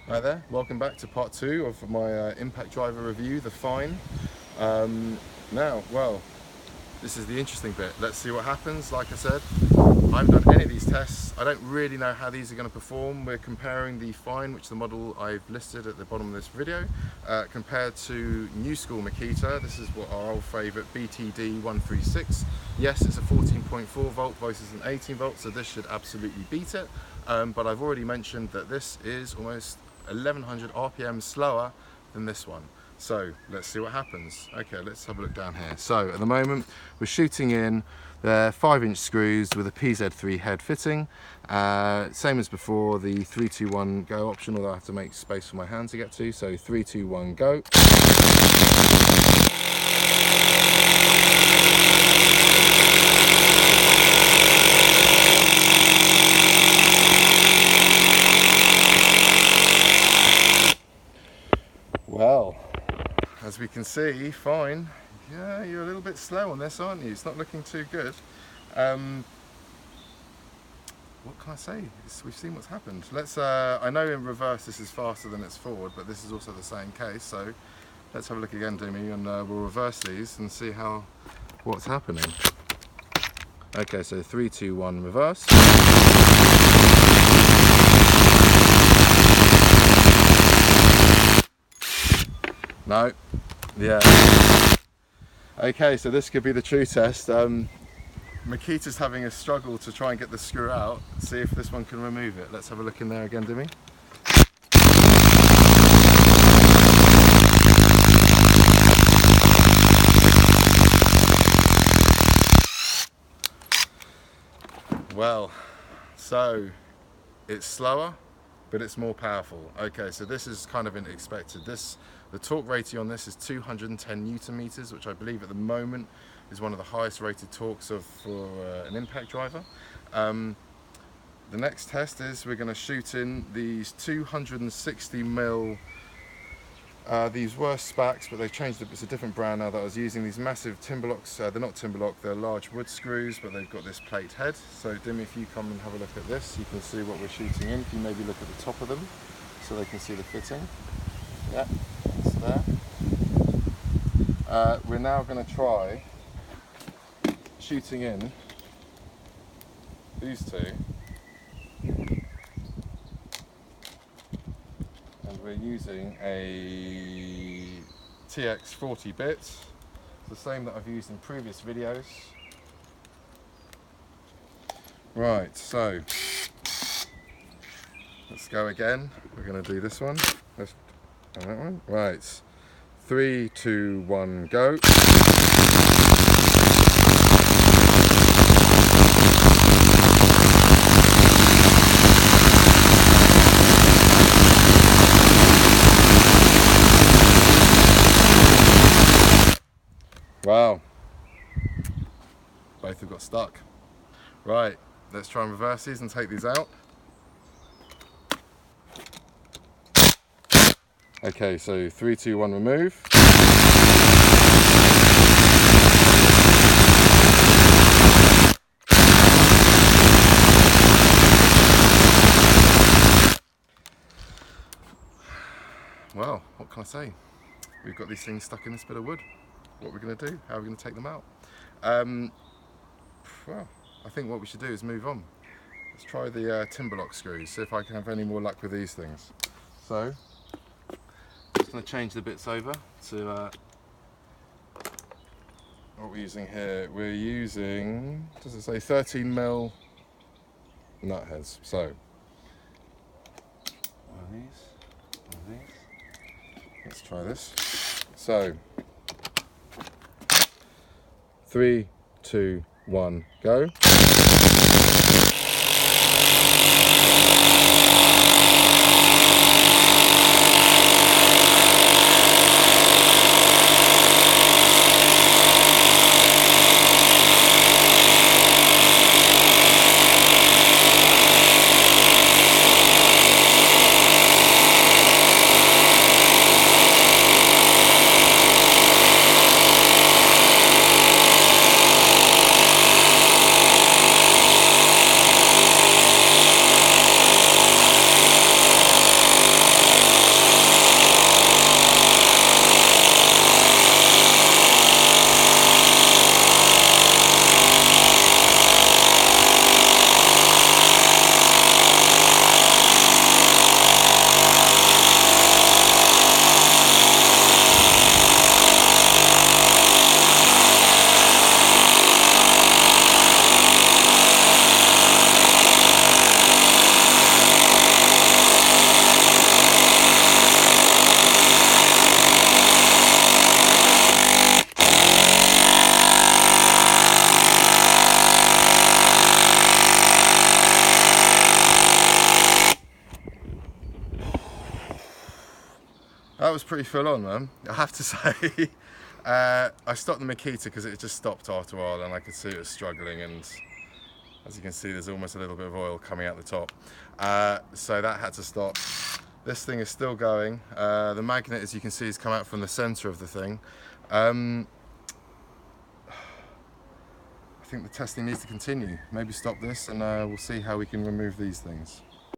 Hi there, welcome back to part 2 of my impact driver review, the Fein. Well, this is the interesting bit. Let's see what happens. Like I said, I haven't done any of these tests. I don't really know how these are going to perform. We're comparing the Fein, which is the model I've listed at the bottom of this video, compared to new school Makita. This is what our old favourite BTD136. Yes, it's a 14.4 volt versus an 18 volt, so this should absolutely beat it. But I've already mentioned that this is almost 1100 RPM slower than this one. So let's see what happens. Okay, let's have a look down here. So at the moment we're shooting in the 5-inch screws with a PZ3 head fitting. Same as before, the 3, 2, 1 go option, although I have to make space for my hand to get to. So 3, 2, 1 go. Well, as we can see, Fein. Yeah, you're a little bit slow on this, aren't you? It's not looking too good. What can I say? We've seen what's happened. Let's. I know in reverse this is faster than it's forward, but this is also the same case. So let's have a look again, Dimi, and we'll reverse these and see what's happening. Okay, so 3, 2, 1, reverse. No. Yeah. Okay, so this could be the true test. Makita's having a struggle to try and get the screw out. See if this one can remove it. Let's have a look in there again, Dimi. Well, so it's slower, but it's more powerful. Okay, so this is kind of unexpected. The torque rating on this is 210 Newton meters, which I believe at the moment is one of the highest rated torques for an impact driver. The next test is we're going to shoot in these 260mm. These were Spacs, but they've changed it. It's a different brand now that I was using. These massive Timberlocks. They're not Timberlock, they're large wood screws, but they've got this plate head. So Dimi, if you come and have a look at this, you can see what we're shooting in. If you maybe look at the top of them, so they can see the fitting. Yeah, it's there. We're now going to try shooting in these two. And we're using a TX 40 bit. It's the same that I've used in previous videos. Right, so let's go again. We're going to do this one. Let's do that one. Right, 3, 2, 1, go. Wow, both have got stuck. Right, let's try and reverse these and take these out. Okay, so 3, 2, 1, remove. Well, what can I say? We've got these things stuck in this bit of wood. What are we going to do? How are we going to take them out? Well, I think what we should do is move on. Let's try the Timberlock screws, see if I can have any more luck with these things. So, just going to change the bits over to what we're using here. We're using, does it say 13mm nut heads? So, one of these. Let's try this. So, 3, 2, 1, go. That was pretty full on, man, I have to say. I stopped the Makita because it just stopped after a while and I could see it was struggling, and as you can see there's almost a little bit of oil coming out the top. So that had to stop. This thing is still going. The magnet, as you can see, has come out from the center of the thing. I think the testing needs to continue. Maybe stop this and we'll see how we can remove these things.